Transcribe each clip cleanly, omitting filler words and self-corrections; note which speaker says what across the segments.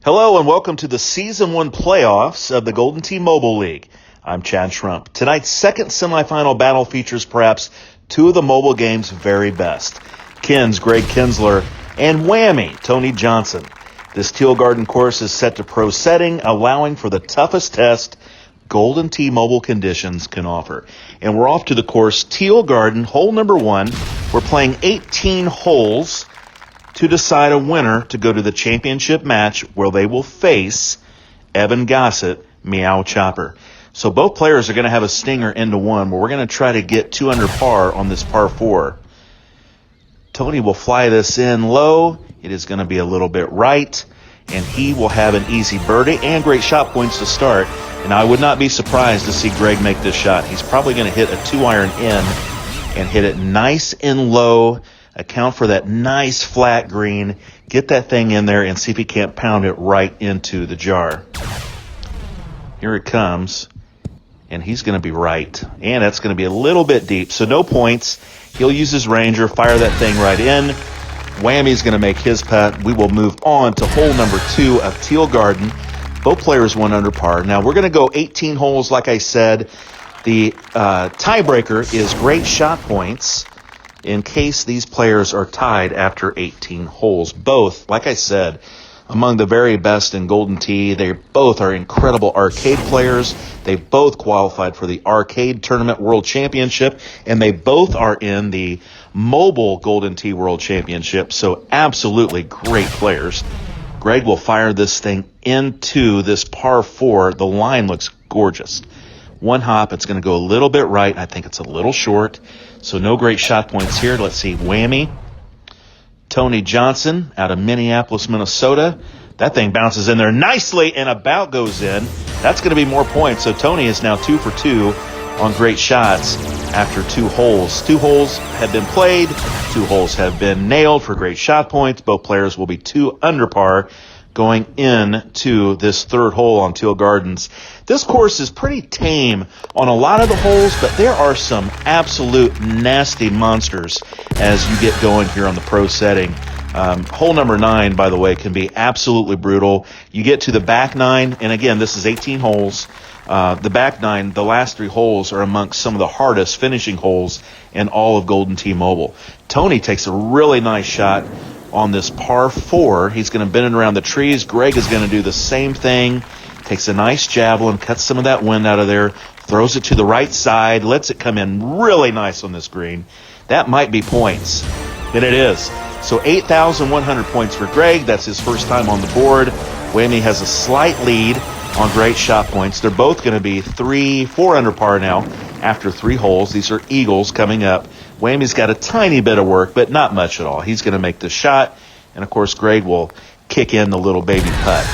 Speaker 1: Hello and welcome to the Season 1 playoffs of the Golden Tee Mobile League. I'm Chad Schrump. Tonight's second semifinal battle features perhaps two of the mobile game's very best. Kinz, Greg Kinsler, and Whammy, Tony Johnson. This Teal Garden course is set to pro setting, allowing for the toughest test Golden Tee mobile conditions can offer. And we're off to the course Teal Garden, hole number 1. We're playing 18 holes to decide a winner to go to the championship match where they will face Evan Gossett, Meow Chopper. So both players are going to have a stinger into one, but we're going to try to get 2 under par on this par 4. Tony will fly this in low. It is going to be a little bit right, and he will have an easy birdie and great shot points to start. And I would not be surprised to see Greg make this shot. He's probably going to hit a 2-iron in and hit it nice and low, account for that nice flat green, get that thing in there and see if he can't pound it right into the jar. Here it comes, and he's going to be right. And that's going to be a little bit deep, so no points. He'll use his Ranger, fire that thing right in. Whammy's going to make his putt. We will move on to hole number 2 of Teal Garden. Both players 1 under par. Now, we're going to go 18 holes, like I said. The tiebreaker is great shot points in case these players are tied after 18 holes. Both, like I said, among the very best in Golden Tee. They both are incredible arcade players. They both qualified for the Arcade Tournament World Championship, and they both are in the Mobile Golden Tee World Championship, so absolutely great players. Greg will fire this thing into this par 4. The line looks gorgeous. 1 hop, it's going to go a little bit right. I think it's a little short, so no great shot points here. Let's see, Whammy. Tony Johnson out of Minneapolis, Minnesota. That thing bounces in there nicely and about goes in. That's going to be more points, so Tony is now 2 for 2 on great shots after 2 holes. 2 holes have been played. 2 holes have been nailed for great shot points. Both players will be 2 under par going into this 3rd hole on Teal Gardens. This course is pretty tame on a lot of the holes, but there are some absolute nasty monsters as you get going here on the pro setting. Hole number 9, by the way, can be absolutely brutal. You get to the back 9, and again, this is 18 holes. The back 9, the last 3 holes are amongst some of the hardest finishing holes in all of Golden Tee Mobile. Tony takes a really nice shot on this par 4. He's going to bend it around the trees. Greg is going to do the same thing. Takes a nice javelin, cuts some of that wind out of there, throws it to the right side, lets it come in really nice on this green. That might be points. And it is. So 8,100 points for Greg. That's his first time on the board. Whammy has a slight lead on great shot points. They're both going to be 4 under par now after 3 holes. These are eagles coming up. Whammy's got a tiny bit of work, but not much at all. He's going to make the shot. And, of course, Greg will kick in the little baby putt.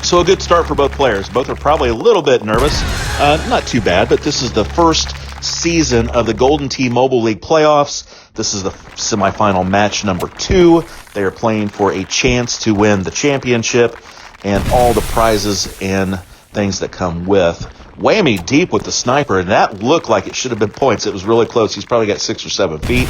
Speaker 1: So a good start for both players. Both are probably a little bit nervous. Not too bad, but this is the first season of the Golden Tee Mobile League playoffs. This is the semifinal match number 2. They are playing for a chance to win the championship and all the prizes and things that come with. Whammy deep with the sniper, and that looked like it should have been points. It was really close. He's probably got 6 or 7 feet.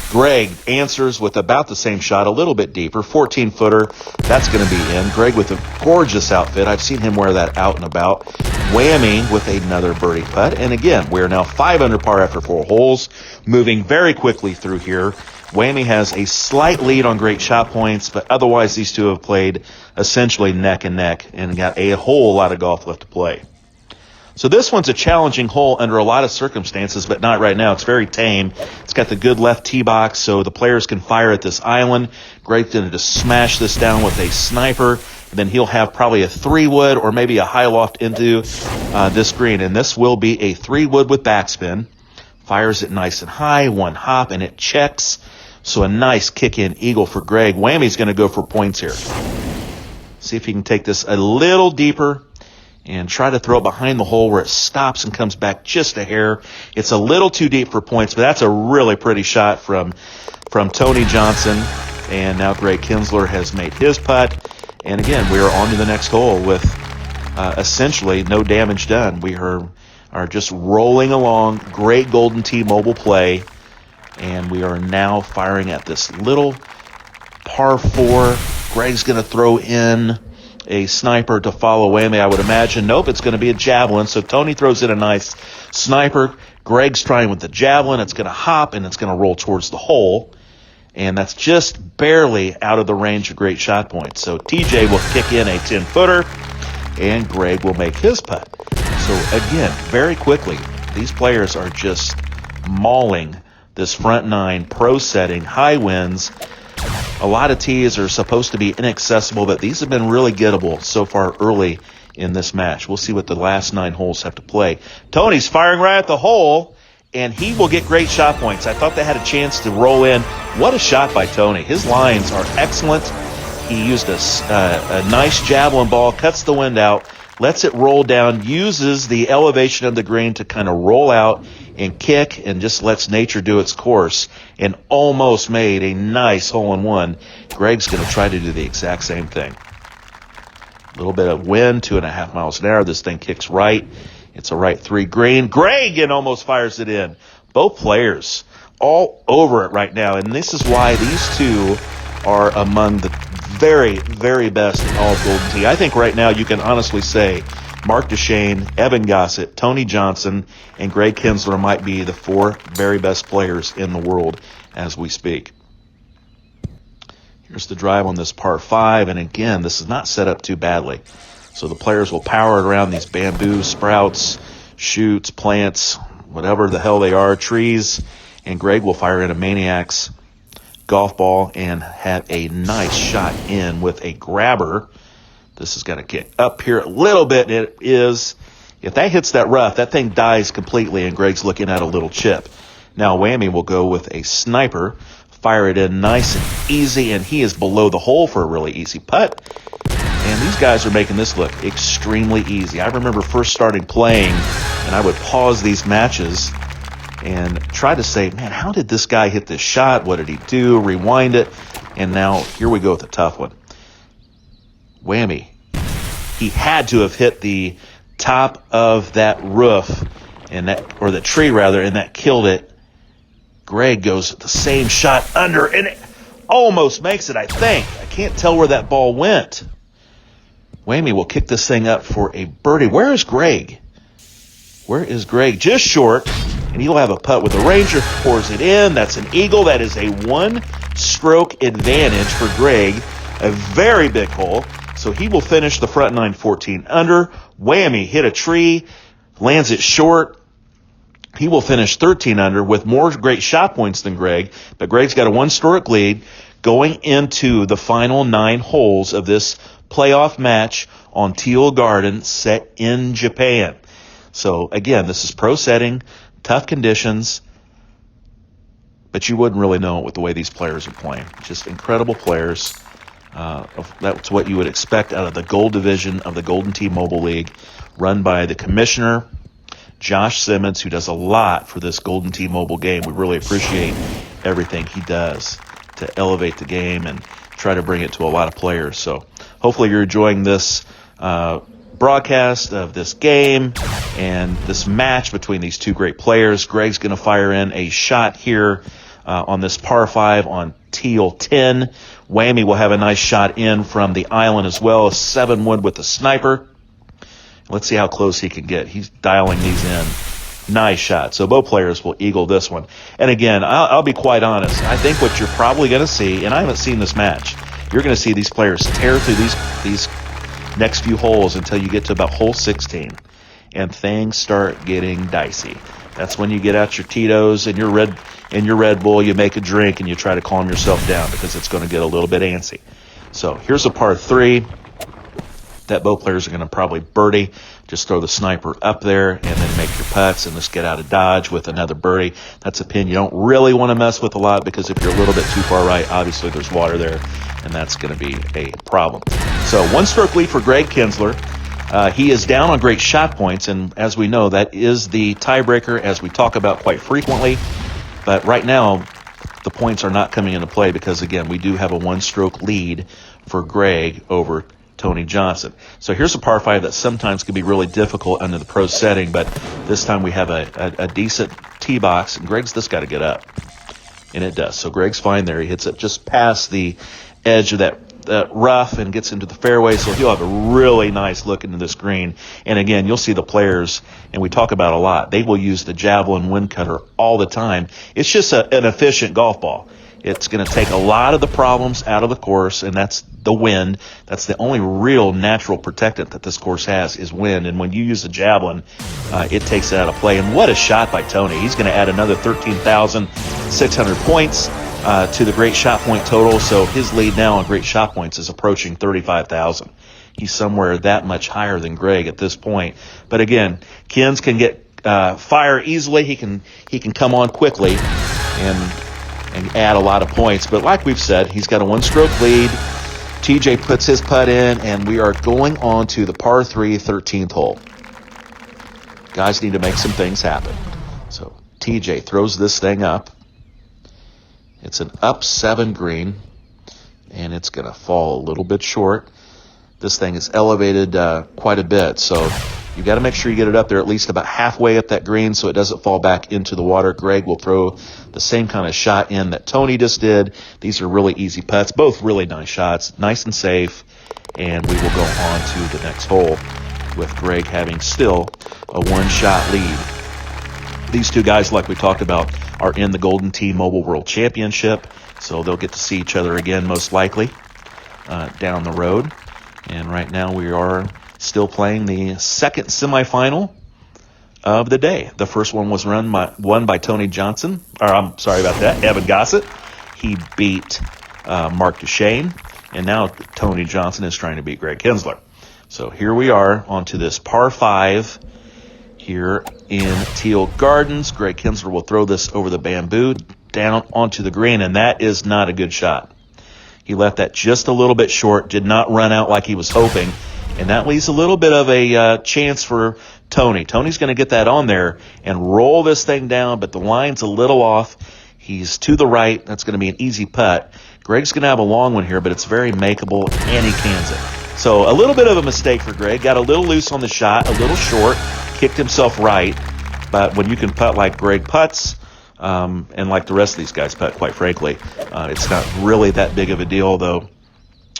Speaker 1: Greg answers with about the same shot, a little bit deeper, 14-footer. That's going to be in. Greg with a gorgeous outfit. I've seen him wear that out and about. Whammy with another birdie putt. And again, we're now 5 under par after 4 holes, moving very quickly through here. Whammy has a slight lead on great shot points, but otherwise these two have played essentially neck and neck and got a whole lot of golf left to play. So this one's a challenging hole under a lot of circumstances, but not right now. It's very tame. It's got the good left tee box, so the players can fire at this island. Greg's going to just smash this down with a sniper. And then he'll have probably a 3-wood or maybe a high loft into this green. And this will be a 3-wood with backspin. Fires it nice and high, 1 hop, and it checks. So a nice kick-in eagle for Greg. Whammy's going to go for points here. See if he can take this a little deeper and try to throw it behind the hole where it stops and comes back just a hair. It's a little too deep for points, but that's a really pretty shot from Tony Johnson. And now Greg Kinsler has made his putt. And again, we are on to the next hole with essentially no damage done. We are just rolling along. Great Golden Tee Mobile play. And we are now firing at this little par 4. Greg's going to throw in a sniper to follow Whammy, I would imagine. Nope, it's going to be a javelin. So Tony throws in a nice sniper. Greg's trying with the javelin. It's going to hop, and it's going to roll towards the hole. And that's just barely out of the range of great shot points. So TJ will kick in a 10-footer, and Greg will make his putt. So again, very quickly, these players are just mauling this front nine, pro setting, high winds. A lot of tees are supposed to be inaccessible, but these have been really gettable so far early in this match. We'll see what the last 9 holes have to play. Tony's firing right at the hole, and he will get great shot points. I thought they had a chance to roll in. What a shot by Tony. His lines are excellent. He used a nice javelin ball, cuts the wind out, lets it roll down, uses the elevation of the green to kind of roll out and kick, and just lets nature do its course, and almost made a nice hole-in-one. Greg's going to try to do the exact same thing. A little bit of wind, 2.5 miles an hour. This thing kicks right. It's a right 3 green. Greg and almost fires it in. Both players all over it right now, and this is why these two are among the very, very best in all of Golden Tee. I think right now you can honestly say Mark Duchesne, Evan Gossett, Tony Johnson, and Greg Kinsler might be the 4 very best players in the world as we speak. Here's the drive on this par 5, and again, this is not set up too badly. So the players will power it around these bamboo sprouts, shoots, plants, whatever the hell they are, trees, and Greg will fire in a Maniac's golf ball and have a nice shot in with a grabber. This is going to get up here a little bit, and it is. If that hits that rough, that thing dies completely, and Greg's looking at a little chip. Now Whammy will go with a sniper, fire it in nice and easy, and he is below the hole for a really easy putt. And these guys are making this look extremely easy. I remember first starting playing, and I would pause these matches and try to say, man, how did this guy hit this shot? What did he do? Rewind it. And now here we go with a tough one. Whammy. He had to have hit the top of that roof, and that, or the tree rather, and that killed it. Greg goes the same shot under, and it almost makes it, I think. I can't tell where that ball went. Whammy will kick this thing up for a birdie. Where is Greg? Where is Greg? Just short, and he'll have a putt with the Ranger, pours it in. That's an eagle. That is a 1-stroke advantage for Greg. A very big hole. So he will finish the front nine 14 under. Whammy hit a tree, lands it short. He will finish 13 under with more great shot points than Greg, but Greg's got a 1-stroke lead going into the final 9 holes of this playoff match on Teal Garden set in Japan. So again, this is pro setting, tough conditions, but you wouldn't really know it with the way these players are playing. Just incredible players. That's what you would expect out of the Gold Division of the Golden Tee Mobile League, run by the commissioner, Josh Simmons, who does a lot for this Golden Tee Mobile game. We really appreciate everything he does to elevate the game and try to bring it to a lot of players. So hopefully you're enjoying this broadcast of this game and this match between these two great players. Greg's going to fire in a shot here on this par 5 on Teal 10. Whammy will have a nice shot in from the island as well, a 7-wood with the sniper. Let's see how close he can get. He's dialing these in. Nice shot. So both players will eagle this one. And again, I'll be quite honest. I think what you're probably going to see, and I haven't seen this match, you're going to see these players tear through these next few holes until you get to about hole 16. And things start getting dicey. That's when you get out your Tito's and your Red Bull, you make a drink, and you try to calm yourself down because it's going to get a little bit antsy. So here's a par 3 that both players are going to probably birdie. Just throw the sniper up there and then make your putts and just get out of dodge with another birdie. That's a pin you don't really want to mess with a lot because if you're a little bit too far right, obviously there's water there, and that's going to be a problem. So 1-stroke lead for Greg Kinsler. He is down on great shot points, and as we know, that is the tiebreaker as we talk about quite frequently. But right now, the points are not coming into play because, again, we do have a 1-stroke lead for Greg over Tony Johnson. So here's a par 5 that sometimes can be really difficult under the pro setting, but this time we have a decent tee box, and Greg's just got to get up. And it does. So Greg's fine there. He hits it just past the edge of rough and gets into the fairway, so he'll have a really nice look into this green. And again, you'll see the players, and we talk about a lot, they will use the javelin wind cutter all the time. It's just an efficient golf ball. It's going to take a lot of the problems out of the course, and that's the wind. That's the only real natural protectant that this course has is wind. And when you use the javelin, it takes it out of play. And what a shot by Tony. He's going to add another 13,600 points to the great shot point total. So his lead now on great shot points is approaching 35,000. He's somewhere that much higher than Greg at this point. But again, Kinz can get fire easily. He can come on quickly and add a lot of points. But like we've said, he's got a one-stroke lead. TJ puts his putt in, and we are going on to the par 3 13th hole. Guys need to make some things happen. So TJ throws this thing up. It's an up 7 green, and it's going to fall a little bit short. This thing is elevated quite a bit, so you've got to make sure you get it up there at least about halfway up that green so it doesn't fall back into the water. Greg will throw the same kind of shot in that Tony just did. These are really easy putts, both really nice shots, nice and safe, and we will go on to the next hole with Greg having still a one-shot lead. These two guys, like we talked about, are in the Golden Tee Mobile World Championship, so they'll get to see each other again most likely down the road. And right now we are still playing the second semifinal of the day. The first one was won by Tony Johnson. Or I'm sorry about that, Evan Gossett. He beat Mark Duchesne, and now Tony Johnson is trying to beat Greg Kinsler. So here we are onto this par 5 here in Teal Gardens. Greg Kinsler will throw this over the bamboo down onto the green, and that is not a good shot. He left that just a little bit short, did not run out like he was hoping, and that leaves a little bit of a chance for Tony. Tony's going to get that on there and roll this thing down, but the line's a little off. He's to the right. That's going to be an easy putt. Greg's going to have a long one here, but it's very makeable, and he cans it. So a little bit of a mistake for Greg. Got a little loose on the shot, a little short, kicked himself right. But when you can putt like Greg putts, and like the rest of these guys putt, quite frankly, it's not really that big of a deal, though.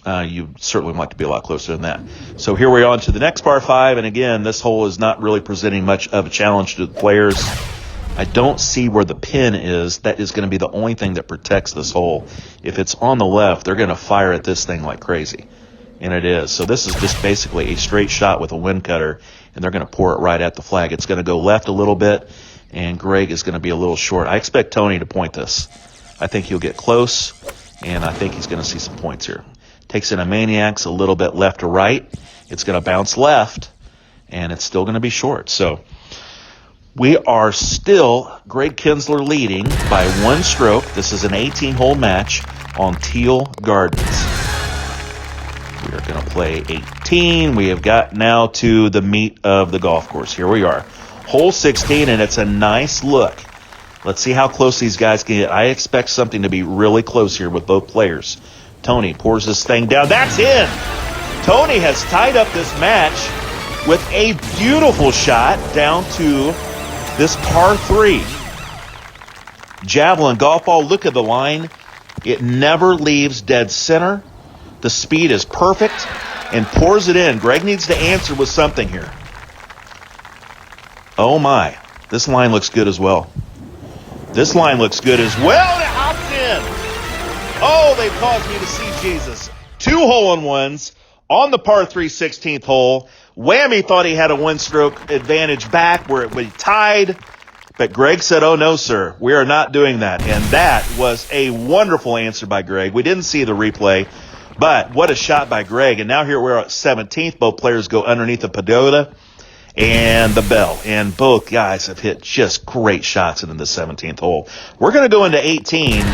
Speaker 1: You certainly would like to be a lot closer than that. So here we are on to the next par 5, and again, this hole is not really presenting much of a challenge to the players. I don't see where the pin is. That is going to be the only thing that protects this hole. If it's on the left, they're going to fire at this thing like crazy, and it is. So this is just basically a straight shot with a wind cutter, and they're going to pour it right at the flag. It's going to go left a little bit, and Greg is going to be a little short. I expect Tony to point this. I think he'll get close, and I think he's going to see some points here. Takes in a Maniacs a little bit left to right. It's going to bounce left, and it's still going to be short. So we are still Greg Kinsler leading by 1 stroke. This is an 18-hole match on Teal Gardens. We are going to play 18. We have got now to the meat of the golf course. Here we are. Hole 16, and it's a nice look. Let's see how close these guys can get. I expect something to be really close here with both players. Tony pours this thing down. That's in! Tony has tied up this match with a beautiful shot down to this par 3. Javelin golf ball. Look at the line. It never leaves dead center. The speed is perfect and pours it in. Greg needs to answer with something here. Oh my, this line looks good as well. This line looks good as well. It hops in. Oh, they've caused me to see Jesus. 2 hole-in-ones on the par 3 16th hole. Whammy thought he had a 1-stroke advantage back where it was tied. But Greg said, oh, no, sir, we are not doing that. And that was a wonderful answer by Greg. We didn't see the replay, but what a shot by Greg. And now here we're at 17th. Both players go underneath the pagoda and the bell. And both guys have hit just great shots into the 17th hole. We're going to go into 18.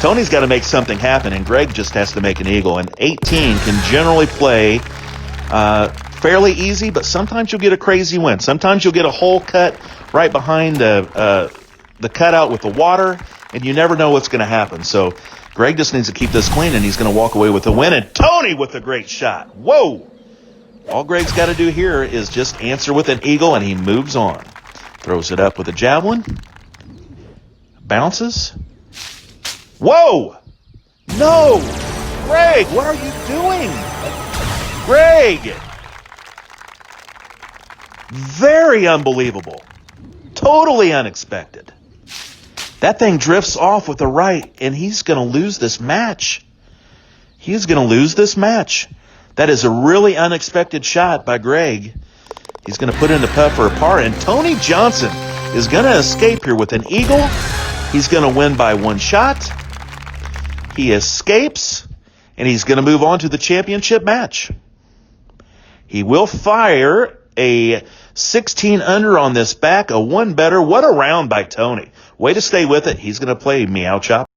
Speaker 1: Tony's got to make something happen, and Greg just has to make an eagle. And 18 can generally play fairly easy, but sometimes you'll get a crazy win. Sometimes you'll get a hole cut right behind the cutout with the water, and you never know what's going to happen. So Greg just needs to keep this clean, and he's going to walk away with the win. And Tony with a great shot. Whoa! All Greg's got to do here is just answer with an eagle, and he moves on. Throws it up with a javelin. Bounces. Whoa! No! Greg, what are you doing? Greg! Very unbelievable. Totally unexpected. That thing drifts off with the right, and he's going to lose this match. He's going to lose this match. That is a really unexpected shot by Greg. He's going to put in the putt for a par, and Tony Johnson is going to escape here with an eagle. He's going to win by one shot. He escapes, and he's going to move on to the championship match. He will fire a 16 under on this back, a one better. What a round by Tony. Way to stay with it. He's going to play Meow Chop.